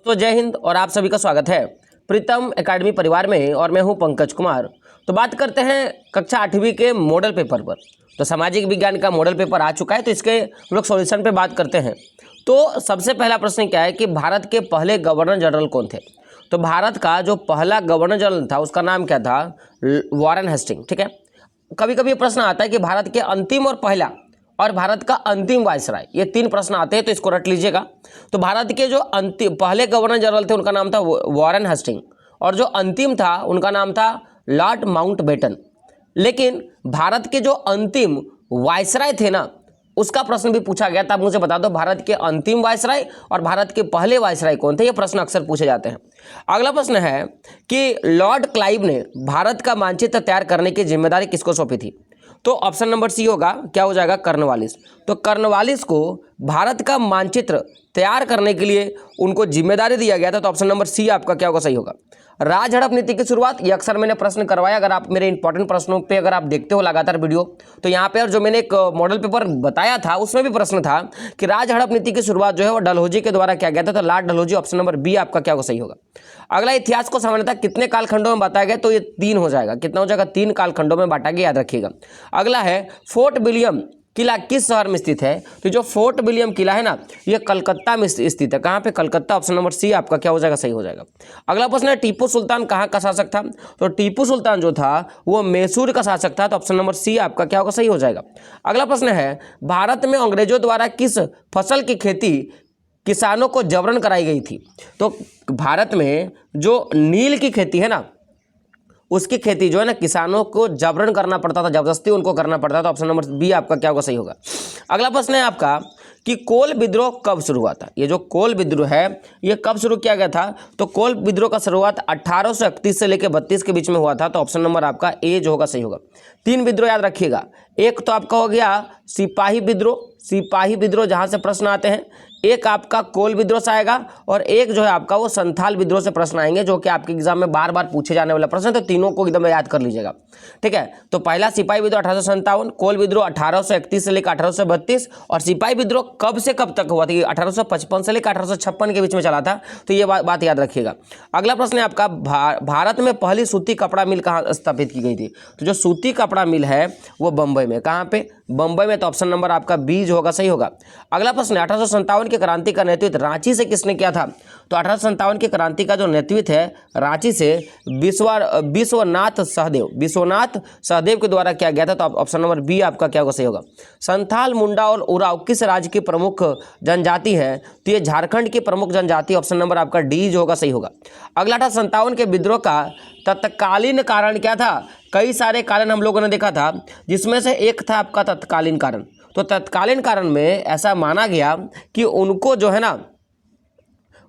तो जय हिंद और आप सभी का स्वागत है प्रीतम एकेडमी परिवार में और मैं हूं पंकज कुमार। तो बात करते हैं कक्षा 8वीं के मॉडल पेपर पर। तो सामाजिक विज्ञान का मॉडल पेपर आ चुका है, तो इसके हम लोग सॉल्यूशन पे बात करते हैं। तो सबसे पहला प्रश्न क्या है कि भारत के पहले गवर्नर जनरल कौन थे। तो भारत का जो पहला गवर्नर जनरल था उसका नाम क्या था, वॉरेन हेस्टिंग। ठीक है, कभी कभी प्रश्न आता है कि भारत के अंतिम और पहला और भारत का अंतिम वायसराय, ये तीन प्रश्न आते हैं, तो इसको रट लीजिएगा। तो भारत के जो अंतिम पहले गवर्नर जनरल थे उनका नाम था वॉरेन हेस्टिंग और जो अंतिम था उनका नाम था लॉर्ड माउंटबेटन। लेकिन भारत के जो अंतिम वायसराय थे ना, उसका प्रश्न भी पूछा गया था। आप मुझे बता दो भारत के अंतिम वायसराय और भारत के पहले वायसराय कौन थे। ये प्रश्न अक्सर पूछे जाते हैं। अगला प्रश्न है कि लॉर्ड क्लाइव ने भारत का मानचित्र तैयार करने की जिम्मेदारी किसको सौंपी थी। तो ऑप्शन नंबर सी होगा, क्या हो जाएगा, कर्नवालिस। तो कर्नवालिस को भारत का मानचित्र तैयार करने के लिए उनको जिम्मेदारी दिया गया था। तो ऑप्शन नंबर सी आपका क्या होगा, सही होगा। राज हड़प नीति की शुरुआत, ये अक्सर मैंने प्रश्न करवाया। अगर आप मेरे इंपॉर्टेंट प्रश्नों पे अगर आप देखते हो लगातार वीडियो, तो यहाँ पे और जो मैंने एक मॉडल पेपर बताया था उसमें भी प्रश्न था कि राज हड़प नीति की शुरुआत जो है वो डलहौजी के द्वारा किया गया था। तो Lord Dalhousie, option number B आपका क्या होगा, सही होगा। अगला, इतिहास को सामान्यतः कितने कालखंडों में बांटा गया। तो ये 3 हो जाएगा। कितना हो जाएगा, 3 कालखंडों में बांटा गया, याद रखिएगा। अगला है फोर्ट विलियम किला किस शहर में स्थित है। तो जो फोर्ट विलियम किला है ना, ये कलकत्ता में स्थित है। कहाँ पे, कलकत्ता। ऑप्शन नंबर सी आपका क्या हो जाएगा, सही हो जाएगा। अगला प्रश्न है टीपू सुल्तान कहाँ का शासक था। तो टीपू सुल्तान जो था वो मैसूर का शासक था। तो ऑप्शन नंबर सी आपका क्या होगा, सही हो जाएगा। अगला प्रश्न है भारत में अंग्रेजों द्वारा किस फसल की खेती किसानों को जबरन कराई गई थी। तो भारत में जो नील की खेती है ना, उसकी खेती जो है ना किसानों को जबरन करना पड़ता था, जबरदस्ती उनको करना पड़ता था। ऑप्शन नंबर बी आपका क्या होगा, सही होगा। अगला प्रश्न है आपका कि कोल विद्रोह कब शुरू हुआ था। ये जो कोल विद्रोह है ये कब शुरू किया गया था। तो कोल विद्रोह का शुरुआत 1831 से लेकर 32 के बीच में हुआ था। तो ऑप्शन नंबर आपका ए जो होगा, सही होगा। 3 विद्रोह याद रखिएगा। एक तो आपका हो गया सिपाही विद्रोह, सिपाही विद्रोह जहां से प्रश्न आते हैं। एक आपका कोल विद्रोह से आएगा और एक जो है आपका वो संथाल विद्रोह से प्रश्न आएंगे, जो कि आपके एग्जाम में बार बार पूछे जाने वाला प्रश्न है। तो तीनों को एकदम याद कर लीजिएगा, ठीक है। तो पहला सिपाही विद्रोह 1857, कोल विद्रोह 1831 से लेकर 1832 और सिपाही विद्रोह कब से कब तक हुआ था, 1855 से लेकर 1856 के बीच में चला था। तो ये बात याद रखिएगा। अगला प्रश्न है आपका भारत में पहली सूती कपड़ा मिल कहाँ स्थापित की गई थी। तो जो सूती कपड़ा मिल है वो बंबई में। कहाँ पे, बंबई में। तो ऑप्शन नंबर आपका बी जो होगा, सही होगा। अगला प्रश्न है 1857 की क्रांति का नेतृत्व रांची से किसने किया था। तो 1857 की क्रांति का जो नेतृत्व है रांची से विश्वनाथ सहदेव के द्वारा किया गया था। तो ऑप्शन नंबर बी आपका क्या होगा, सही होगा। संथाल, मुंडा और उराव किस राज्य की प्रमुख जनजाति है। तो ये झारखंड की प्रमुख जनजाति। ऑप्शन नंबर आपका डी जो होगा, सही होगा। अगला 1857 के विद्रोह का तत्कालीन कारण क्या था। कई सारे कारण हम लोगों ने देखा था, जिसमें से एक था आपका तत्कालीन कारण। तो तत्कालीन कारण में ऐसा माना गया कि उनको जो है ना,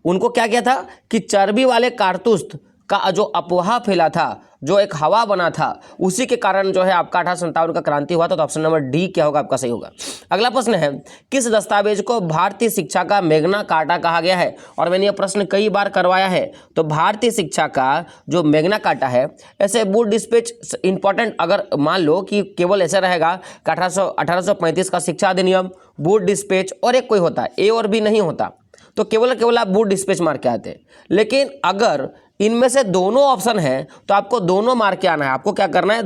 उनको क्या किया था कि चर्बी वाले कारतूस का जो अफवाह फैला था, जो एक हवा बना था, उसी के कारण जो है आपका 1857 का क्रांति हुआ था। तो ऑप्शन नंबर डी क्या होगा, आपका सही होगा। अगला प्रश्न है किस दस्तावेज को भारतीय शिक्षा का मैग्ना कार्टा कहा गया है। और मैंने यह प्रश्न कई बार करवाया है। तो भारतीय शिक्षा का जो मैग्ना कार्टा है, ऐसे वुड डिस्पैच इंपॉर्टेंट, अगर मान लो कि केवल ऐसा रहेगा कि 1835 का शिक्षा अधिनियम, वुड डिस्पैच और एक कोई होता है, ए और बी नहीं होता, तो केवल आप वुड डिस्पैच मार के आते हैं। लेकिन अगर इनमें से दोनों ऑप्शन है तो आपको दोनों मार के आना है। आपको क्या करना है,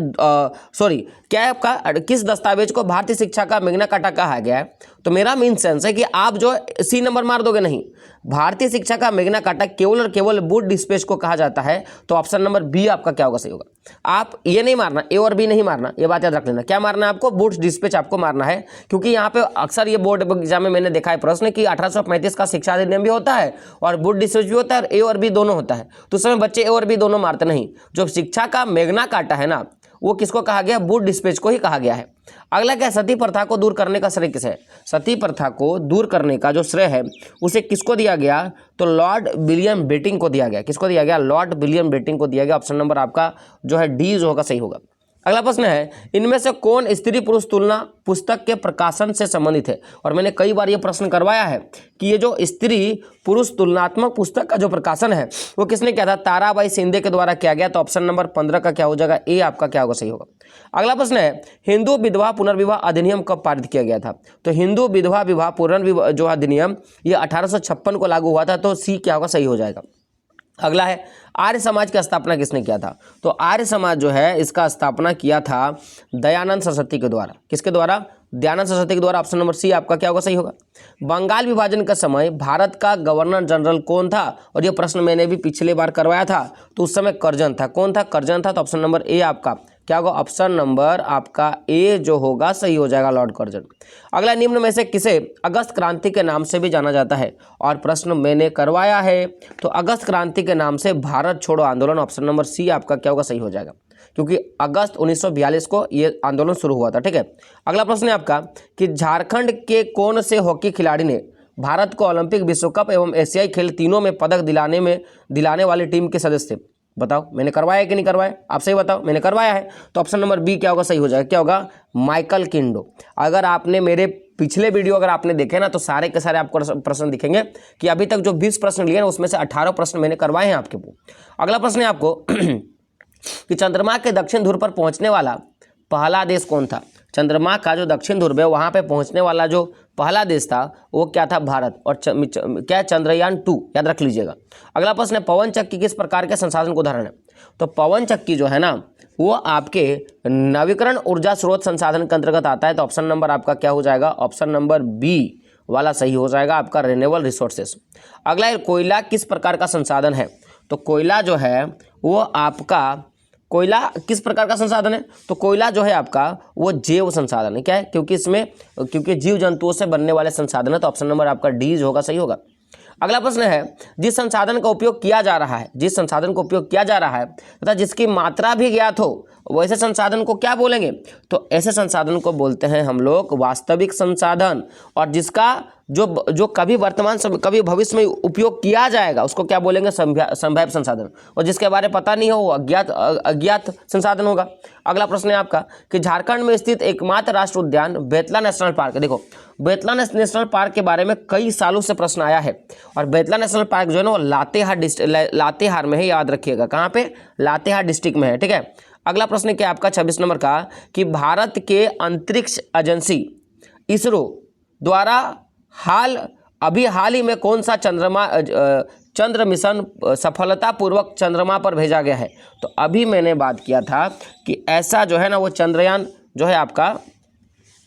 क्या है आपका, किस दस्तावेज को भारतीय शिक्षा का मैग्ना कार्टा कहा गया है। तो मेरा मेन सेंस है कि आप जो सी नंबर मार दोगे नहीं, भारतीय शिक्षा का मैग्ना कार्टा केवल और केवल वुड डिस्पैच को कहा जाता है। तो ऑप्शन नंबर बी आपका क्या होगा, सही होगा। आप ये नहीं मारना, ए और बी नहीं मारना, ये बात याद रख लेना। क्या मारना है आपको, वुड डिस्पैच आपको मारना है। क्योंकि यहाँ पे अक्सर ये बोर्ड एग्जाम में मैंने देखा है प्रश्न कि 1835 का शिक्षा अधिनियम भी होता है और वुड डिस्पैच भी होता है और ए और बी दोनों होता है। तो उस समय बच्चे ए और बी दोनों मारते नहीं। जो शिक्षा का मैग्ना कार्टा है ना, वो किसको कहा गया, वुड डिस्पैच को ही कहा गया है। अगला क्या, सती प्रथा को दूर करने का श्रेय किसे है। सती प्रथा को दूर करने का जो श्रेय है उसे किसको दिया गया। तो लॉर्ड विलियम बेटिंग को दिया गया। किसको दिया गया, लॉर्ड विलियम बेटिंग को दिया गया। ऑप्शन नंबर आपका जो है डी जो होगा, सही होगा। अगला प्रश्न है, इनमें से कौन स्त्री पुरुष तुलना पुस्तक के प्रकाशन से संबंधित है? और मैंने कई बार ये प्रश्न करवाया है कि ये जो स्त्री पुरुष तुलनात्मक पुस्तक का जो प्रकाशन है वो किसने किया था? ताराबाई शिंदे के द्वारा किया गया। तो ऑप्शन नंबर 15 का क्या हो जाएगा? ए आपका क्या होगा? सही होगा। अगला प्रश्न है, हिंदू विधवा पुनर्विवाह अधिनियम कब पारित किया गया था? तो हिंदू विधवा विवाह पुनर्विवाह जो अधिनियम ये 1856 को लागू हुआ था। तो सी क्या होगा? सही हो जाएगा। अगला है, आर्य समाज की स्थापना किसने किया था? तो आर्य समाज जो है इसका स्थापना किया था दयानंद सरस्वती के द्वारा। किसके द्वारा? दयानंद सरस्वती के द्वारा। ऑप्शन नंबर सी आपका क्या होगा? सही होगा। बंगाल विभाजन का समय भारत का गवर्नर जनरल कौन था? और ये प्रश्न मैंने भी पिछले बार करवाया था, तो उस समय कर्जन था। कौन था? कर्जन था। तो ऑप्शन नंबर ए आपका क्या होगा? ऑप्शन नंबर आपका ए जो होगा सही हो जाएगा, लॉर्ड कर्जन। अगला, निम्न में से किसे अगस्त क्रांति के नाम से भी जाना जाता है? और प्रश्न मैंने करवाया है, तो अगस्त क्रांति के नाम से भारत छोड़ो आंदोलन। ऑप्शन नंबर सी आपका क्या होगा? सही हो जाएगा, क्योंकि अगस्त 1942 को ये आंदोलन शुरू हुआ था। ठीक है। अगला प्रश्न है आपका कि झारखंड के कौन से हॉकी खिलाड़ी ने भारत को ओलंपिक, विश्व कप एवं एशियाई खेल तीनों में पदक दिलाने वाली टीम के सदस्य? बताओ, मैंने करवाया है कि नहीं करवाया? आप सही बताओ। मैंने करवाया है, तो ऑप्शन नंबर बी क्या होगा? सही हो जाएगा। क्या होगा? माइकल किंडो। अगर आपने मेरे पिछले वीडियो अगर आपने देखे ना, तो सारे के सारे आपको प्रश्न दिखेंगे कि अभी तक जो 20 प्रश्न लिए ना उसमें से 18 प्रश्न मैंने करवाए हैं आपके। अगला प्रश्न है आपको कि चंद्रमा के दक्षिण ध्रुव पर पहुंचने वाला पहला देश कौन था? चंद्रमा का जो दक्षिण ध्रुव है वहां पे पहुंचने वाला जो पहला देश था वो क्या था? भारत। और क्या? चंद्रयान 2, याद रख लीजिएगा। अगला प्रश्न है, पवन चक्की किस प्रकार के संसाधन का उदाहरण है? तो पवन चक्की जो है ना वो आपके नवीकरण ऊर्जा स्रोत संसाधन के अंतर्गत आता है। तो ऑप्शन नंबर आपका क्या हो जाएगा? ऑप्शन नंबर बी वाला सही हो जाएगा आपका, रिन्यूएबल रिसोर्सेस। अगला है, कोयला किस प्रकार का संसाधन है? तो कोयला जो है वो आपका कोयला किस प्रकार का संसाधन है? तो कोयला जो है आपका वो जैव संसाधन है। क्या है? क्योंकि जीव जंतुओं से बनने वाले संसाधन है। तो ऑप्शन नंबर आपका डी होगा, सही होगा। अगला प्रश्न है, जिस संसाधन का उपयोग किया जा रहा है तथा जिसकी मात्रा भी ज्ञात हो वैसे संसाधन को क्या बोलेंगे? तो ऐसे संसाधन को बोलते हैं हम लोग वास्तविक संसाधन। और जिसका जो कभी वर्तमान समय कभी भविष्य में उपयोग किया जाएगा उसको क्या बोलेंगे? संभाव्य संसाधन। और जिसके बारे में पता नहीं हो वो अज्ञात संसाधन होगा। अगला प्रश्न है आपका कि झारखंड में स्थित एकमात्र राष्ट्रीय उद्यान बेतला नेशनल पार्क। देखो, बेतला नेशनल पार्क के बारे में कई सालों से प्रश्न आया है। और बेतला नेशनल पार्क जो है ना वो लातेहार में है, याद रखिएगा। कहाँ पे? लातेहार डिस्ट्रिक्ट में है। ठीक है। अगला प्रश्न क्या आपका 26 नंबर का कि भारत के अंतरिक्ष एजेंसी इसरो द्वारा हाल ही में कौन सा चंद्र मिशन सफलतापूर्वक चंद्रमा पर भेजा गया है? तो अभी मैंने बात किया था कि ऐसा जो है ना वो चंद्रयान जो है आपका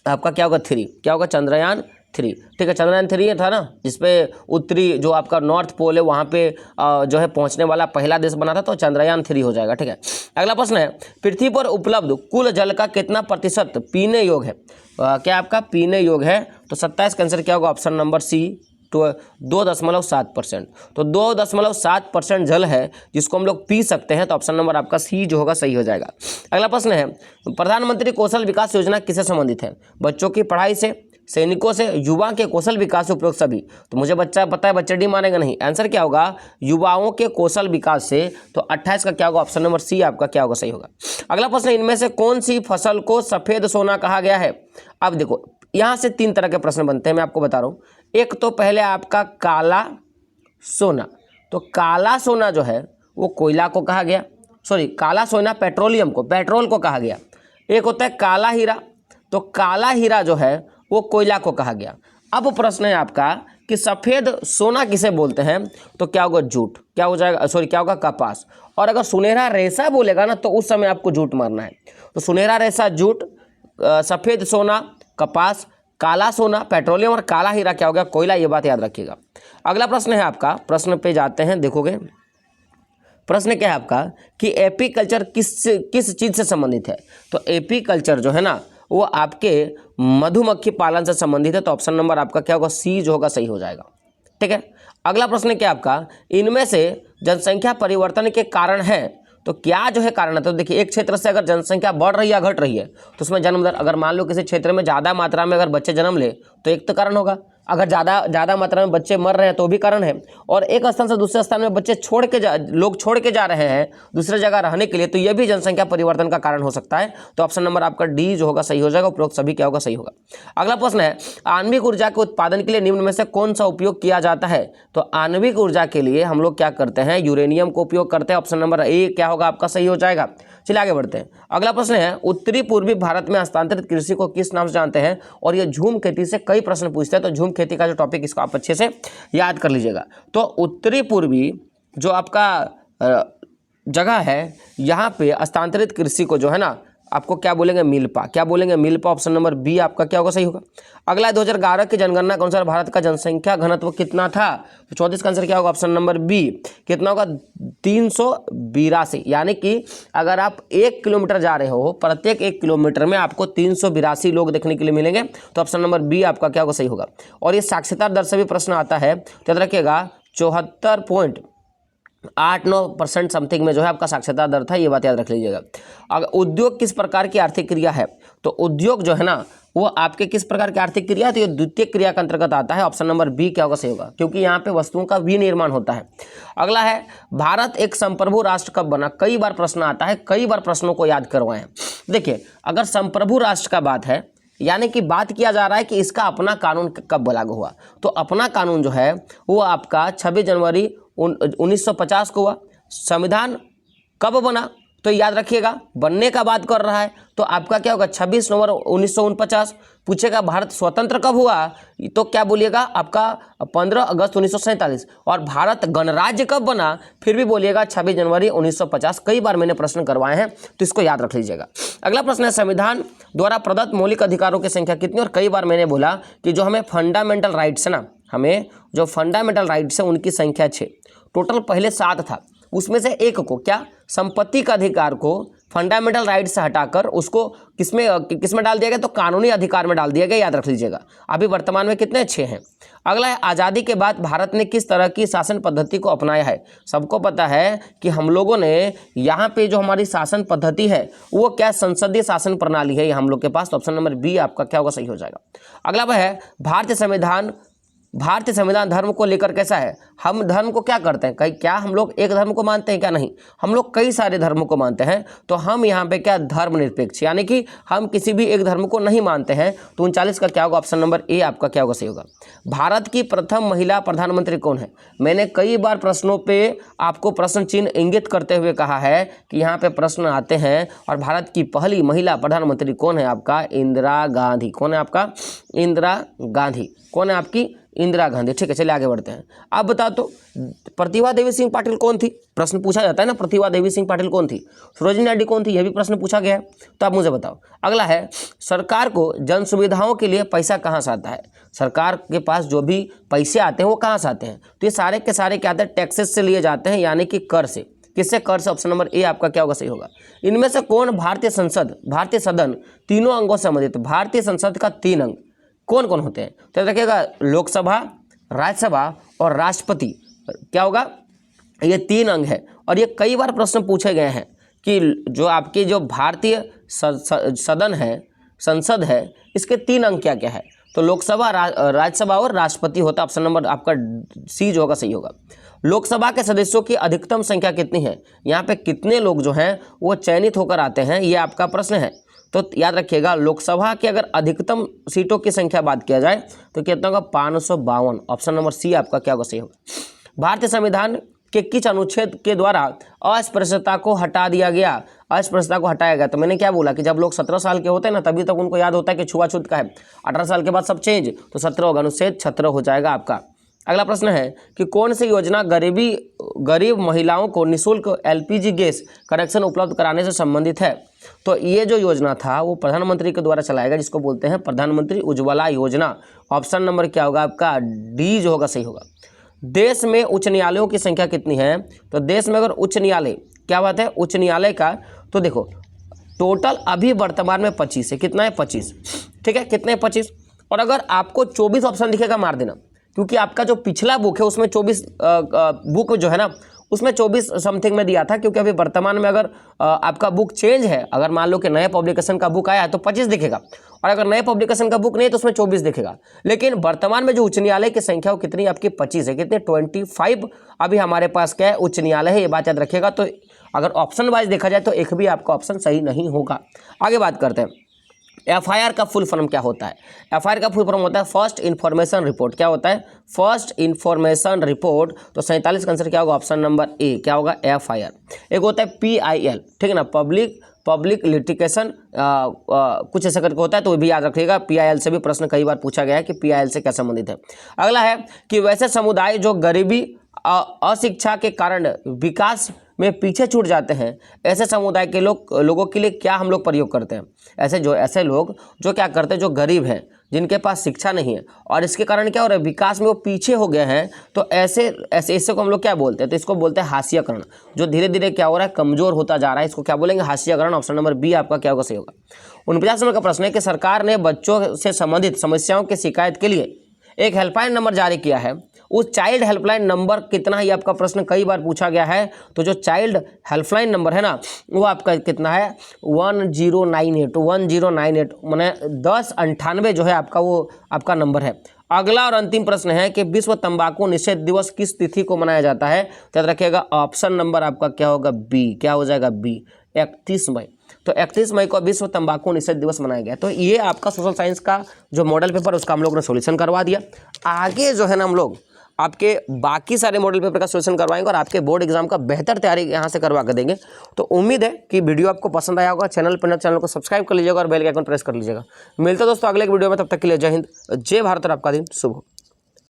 क्या होगा? 3। क्या होगा? चंद्रयान 3। ठीक है। चंद्रयान 3 था ना जिसपे उत्तरी जो आपका नॉर्थ पोल है वहाँ पे जो है पहुँचने वाला पहला देश बना था। तो चंद्रयान 3 हो जाएगा। ठीक है। अगला प्रश्न है, पृथ्वी पर उपलब्ध कुल जल का कितना प्रतिशत पीने योग्य है? क्या आपका पीने योग्य है? तो 27 का आंसर क्या होगा? Option number C 2.7%। तो 2.7% जल है जिसको हम लोग पी सकते हैं। तो ऑप्शन नंबर आपका सी जो होगा सही हो जाएगा। अगला प्रश्न है, प्रधानमंत्री कौशल विकास योजना किससे संबंधित है? बच्चों की पढ़ाई से, सैनिकों से, युवा के कौशल विकास से उपयोग सभी। तो मुझे पता है बच्चे डी मानेगा नहीं। आंसर क्या होगा? युवाओं के कौशल विकास से। तो 28 का क्या होगा? ऑप्शन नंबर सी आपका क्या होगा? सही होगा। अगला प्रश्न, इनमें से कौन सी फसल को सफेद सोना कहा गया है? अब देखो यहाँ से 3 तरह के प्रश्न बनते हैं, मैं आपको बता रहा हूँ। एक तो पहले आपका काला सोना। तो काला सोना जो है वो कोयला को कहा गया, काला सोना पेट्रोल को कहा गया। एक होता है काला हीरा। तो काला हीरा जो है वो कोयला को कहा गया। अब प्रश्न है आपका कि सफ़ेद सोना किसे बोलते हैं? तो क्या होगा? जूट। क्या हो जाएगा? क्या होगा? कपास। और अगर सुनहरा रेशा बोलेगा ना तो उस समय आपको जूट मारना है। तो सुनहरा रेशा जूट, सफ़ेद सोना कपास, काला सोना पेट्रोलियम और काला हीरा क्या हो गया? कोयला। ये बात याद रखिएगा। अगला प्रश्न है आपका, प्रश्न पे जाते हैं। देखोगे प्रश्न क्या है आपका कि एपीकल्चर किस चीज़ से संबंधित है? तो एपीकल्चर जो है ना वो आपके मधुमक्खी पालन से संबंधित है। तो ऑप्शन नंबर आपका क्या होगा? सी जो होगा सही हो जाएगा। ठीक है। अगला प्रश्न क्या आपका, इनमें से जनसंख्या परिवर्तन के कारण है तो क्या जो है कारण है? तो देखिए, एक क्षेत्र से अगर जनसंख्या बढ़ रही है या घट रही है तो उसमें जन्म दर, अगर मान लो किसी क्षेत्र में ज़्यादा मात्रा में अगर बच्चे जन्म ले तो एक तो कारण होगा। अगर ज़्यादा मात्रा में बच्चे मर रहे हैं तो भी कारण है, और एक स्थान से दूसरे स्थान में बच्चे लोग छोड़ के जा रहे हैं दूसरे जगह रहने के लिए, तो यह भी जनसंख्या परिवर्तन का कारण हो सकता है। तो ऑप्शन नंबर आपका डी जो होगा सही हो जाएगा, उपरोक्त सभी क्या होगा, सही होगा। अगला प्रश्न है, आणविक ऊर्जा के उत्पादन के लिए निम्न में से कौन सा उपयोग किया जाता है? तो आणविक ऊर्जा के लिए हम लोग क्या करते हैं, यूरेनियम को उपयोग करते हैं। ऑप्शन नंबर ए क्या होगा आपका, सही हो जाएगा। चलिए आगे बढ़ते हैं। अगला प्रश्न है, उत्तरी पूर्वी भारत में हस्तांतरित कृषि को किस नाम से जानते हैं? और ये झूम खेती से कई प्रश्न पूछते हैं, तो झूम खेती का जो टॉपिक इसको आप अच्छे से याद कर लीजिएगा। तो उत्तरी पूर्वी जो आपका जगह है, यहाँ पे हस्तांतरित कृषि को जो है ना आपको क्या बोलेंगे, मिल्पा। क्या बोलेंगे, मिल्पा। ऑप्शन नंबर बी आपका क्या होगा, सही होगा। अगला 2011 की जनगणना के अनुसार भारत का जनसंख्या घनत्व कितना था? तो 34 का आंसर क्या होगा, ऑप्शन नंबर बी। कितना होगा, 382। यानी कि अगर आप 1 किलोमीटर जा रहे हो, प्रत्येक 1 किलोमीटर में आपको 382 लोग देखने के लिए मिलेंगे। तो ऑप्शन नंबर बी आपका क्या होगा, सही होगा। और ये साक्षरता दर से भी प्रश्न आता है, तो याद रखिएगा 74.89% समथिंग में जो है आपका साक्षरता दर था, ये बात याद रख लीजिएगा। अगर उद्योग किस प्रकार की आर्थिक क्रिया है? तो उद्योग जो है ना वो आपके किस प्रकार की आर्थिक क्रिया है? तो ये द्वितीय क्रिया के अंतर्गत आता है। ऑप्शन नंबर बी क्या होगा, सही होगा, क्योंकि यहाँ पे वस्तुओं का विनिर्माण होता है। अगला है, भारत एक संप्रभु राष्ट्र कब बना? कई बार प्रश्न आता है, कई बार प्रश्नों को याद करवाएं। देखिए, अगर संप्रभु राष्ट्र का बात है, यानी कि बात किया जा रहा है कि इसका अपना कानून कब लागू हुआ, तो अपना कानून जो है वो आपका 26 जनवरी 1950 को हुआ। संविधान कब बना? तो याद रखिएगा, बनने का बात कर रहा है, तो आपका क्या होगा, 26 नवंबर 1949। पूछेगा भारत स्वतंत्र कब हुआ, तो क्या बोलिएगा आपका 15 अगस्त 1947। और भारत गणराज्य कब बना, फिर भी बोलिएगा 26 जनवरी 1950। कई बार मैंने प्रश्न करवाए हैं, तो इसको याद रख लीजिएगा। अगला प्रश्न है, संविधान द्वारा प्रदत्त मौलिक अधिकारों की संख्या कितनी? और कई बार मैंने बोला कि जो हमें फंडामेंटल राइट्स है ना, हमें जो फंडामेंटल राइट्स है उनकी संख्या 6। टोटल पहले 7 था, उसमें से एक को क्या, संपत्ति का अधिकार को फंडामेंटल राइट से हटाकर उसको किसमें डाल दिया गया, तो कानूनी अधिकार में डाल दिया गया। याद रख लीजिएगा। अभी वर्तमान में कितने, 6 हैं। अगला है, आज़ादी के बाद भारत ने किस तरह की शासन पद्धति को अपनाया है? सबको पता है कि हम लोगों ने यहाँ पे जो हमारी शासन पद्धति है वो क्या, संसदीय शासन प्रणाली है हम लोग के पास। तो ऑप्शन नंबर बी आपका क्या होगा, सही हो जाएगा। अगला वह है, भारतीय संविधान धर्म को लेकर कैसा है? हम धर्म को क्या करते हैं, क्या हम लोग एक धर्म को मानते हैं? क्या नहीं, हम लोग कई सारे धर्मों को मानते हैं। तो हम यहाँ पे क्या, धर्मनिरपेक्ष, यानी कि हम किसी भी एक धर्म को नहीं मानते हैं। तो 39 का क्या होगा, ऑप्शन नंबर ए आपका क्या होगा, सही होगा। भारत की प्रथम महिला प्रधानमंत्री कौन है? मैंने कई बार प्रश्नों पर आपको प्रश्न चिन्ह इंगित करते हुए कहा है कि यहाँ पे प्रश्न आते हैं। और भारत की पहली महिला प्रधानमंत्री कौन है? आपका इंदिरा गांधी। कौन है आपका, इंदिरा गांधी। कौन है आपकी, इंदिरा गांधी। ठीक है, चलिए आगे बढ़ते हैं। आप बता तो प्रतिभा देवी सिंह पाटिल कौन थी? प्रश्न पूछा जाता है ना, प्रतिभा देवी सिंह पाटिल कौन थी? सरोजिनी नायडू कौन थी? यह भी प्रश्न पूछा गया है, तो आप मुझे बताओ। अगला है, सरकार को जन सुविधाओं के लिए पैसा कहाँ से आता है? सरकार के पास जो भी पैसे आते हैं वो कहाँ से आते हैं? तो ये सारे के सारे क्या आते हैं, टैक्सेस से लिए जाते हैं, यानी कि कर से। किससे, कर से। ऑप्शन नंबर ए आपका क्या होगा, सही होगा। इनमें से कौन भारतीय सदन तीनों अंगों से संबंधित? भारतीय संसद का 3 अंग कौन कौन होते हैं? तो देखिएगा, लोकसभा, राज्यसभा और राष्ट्रपति क्या होगा, ये 3 अंग है। और ये कई बार प्रश्न पूछे गए हैं कि जो आपकी जो भारतीय सदन है, संसद है, इसके 3 अंग क्या क्या है? तो लोकसभा, राज्यसभा और राष्ट्रपति होता है। ऑप्शन नंबर आपका सी जो होगा, सही होगा। लोकसभा के सदस्यों की अधिकतम संख्या कितनी है? यहाँ पे कितने लोग जो हैं वो चयनित होकर आते हैं, ये आपका प्रश्न है। तो याद रखिएगा, लोकसभा की अगर अधिकतम सीटों की संख्या बात किया जाए तो कितना होगा, 552। ऑप्शन नंबर सी आपका क्या होगा, सही होगा। भारतीय संविधान के किस अनुच्छेद के द्वारा अस्पृश्यता को हटा दिया गया? अस्पृश्यता को हटाया गया। तो मैंने क्या बोला कि जब लोग 17 साल के होते हैं ना, तभी तक उनको याद होता है कि छुआछूत का है। 18 साल के बाद सब चेंज, तो 17 होगा, अनुच्छेद 17 हो जाएगा आपका। अगला प्रश्न है कि कौन सी योजना गरीब महिलाओं को निःशुल्क LPG गैस कनेक्शन उपलब्ध कराने से संबंधित है? तो ये जो योजना था वो प्रधानमंत्री के द्वारा चलाया गया, जिसको बोलते हैं प्रधानमंत्री उज्ज्वला योजना। ऑप्शन नंबर क्या होगा आपका, डी जो होगा, सही होगा। देश में उच्च न्यायालयों की संख्या कितनी है? तो देश में अगर उच्च न्यायालय, क्या बात है, उच्च न्यायालय का, तो देखो टोटल अभी वर्तमान में 25 है। कितना है, 25। ठीक है, कितने, 25। और अगर आपको 24 ऑप्शन दिखेगा मार देना, क्योंकि आपका जो पिछला बुक है उसमें 24 बुक जो है ना उसमें 24 समथिंग में दिया था, क्योंकि अभी वर्तमान में अगर आपका बुक चेंज है, अगर मान लो कि नए पब्लिकेशन का बुक आया है तो 25 दिखेगा, और अगर नए पब्लिकेशन का बुक नहीं है तो उसमें 24 दिखेगा। लेकिन वर्तमान में जो उच्च न्यायालय की संख्या वो कितनी आपकी 25 है, कितने 25 अभी हमारे पास क्या है उच्च न्यायालय है, ये बात याद रखिएगा। तो अगर ऑप्शन वाइज देखा जाए तो एक भी आपका ऑप्शन सही नहीं होगा। आगे बात करते हैं, एफआईआर का फुल फॉर्म क्या होता है। एफआईआर का फुल फॉर्म होता है फर्स्ट इन्फॉर्मेशन रिपोर्ट। क्या होता है? First information report. तो 47 का आंसर क्या होगा? ऑप्शन नंबर ए, क्या होगा? एफआईआर। एक होता है पीआईएल, ठीक है ना, पब्लिक लिटिगेशन कुछ ऐसा करके होता है, तो वो भी याद रखिएगा। पीआईएल से भी प्रश्न कई बार पूछा गया है कि पीआईएल से क्या संबंधित है। अगला है कि वैसे समुदाय जो गरीबी अशिक्षा के कारण विकास में पीछे छूट जाते हैं, ऐसे समुदाय के लोगों के लिए क्या हम लोग प्रयोग करते हैं? ऐसे लोग जो क्या करते हैं, जो गरीब हैं, जिनके पास शिक्षा नहीं है और इसके कारण क्या हो रहा है, विकास में वो पीछे हो गए हैं, तो ऐसे को हम लोग क्या बोलते हैं? तो इसको बोलते हैं हाशियाकरण। जो धीरे धीरे क्या हो रहा है, कमजोर होता जा रहा है, इसको क्या बोलेंगे? हाशियाकरण। ऑप्शन नंबर बी आपका क्या होगा? सही होगा। 49 नंबर का प्रश्न है कि सरकार ने बच्चों से संबंधित समस्याओं की शिकायत के लिए एक हेल्पलाइन नंबर जारी किया है। उस चाइल्ड हेल्पलाइन नंबर कितना है? ये आपका प्रश्न कई बार पूछा गया है। तो जो चाइल्ड हेल्पलाइन नंबर है ना, वो आपका कितना है? 1098 माने 1098 जो है आपका, वो आपका नंबर है। अगला और अंतिम प्रश्न है कि विश्व तंबाकू निषेध दिवस किस तिथि को मनाया जाता है? तो याद रखिएगा ऑप्शन नंबर आपका क्या होगा? बी। क्या हो जाएगा? बी, 31 मई। तो 31 मई को विश्व तंबाकू निषेध दिवस मनाया गया। तो ये आपका सोशल साइंस का जो मॉडल पेपर उसका हम लोग ने सॉल्यूशन करवा दिया। आगे जो है ना हम लोग आपके बाकी सारे मॉडल पेपर का सॉल्यूशन करवाएंगे और आपके बोर्ड एग्जाम का बेहतर तैयारी यहाँ से करवा कर देंगे। तो उम्मीद है कि वीडियो आपको पसंद आया होगा। चैनल को सब्सक्राइब कर लीजिएगा और बेल के आइकन प्रेस कर लीजिएगा। मिलते हैं दोस्तों अगले वीडियो में, तब तक के लिए जय हिंद, जय भारत और आपका दिन शुभ हो।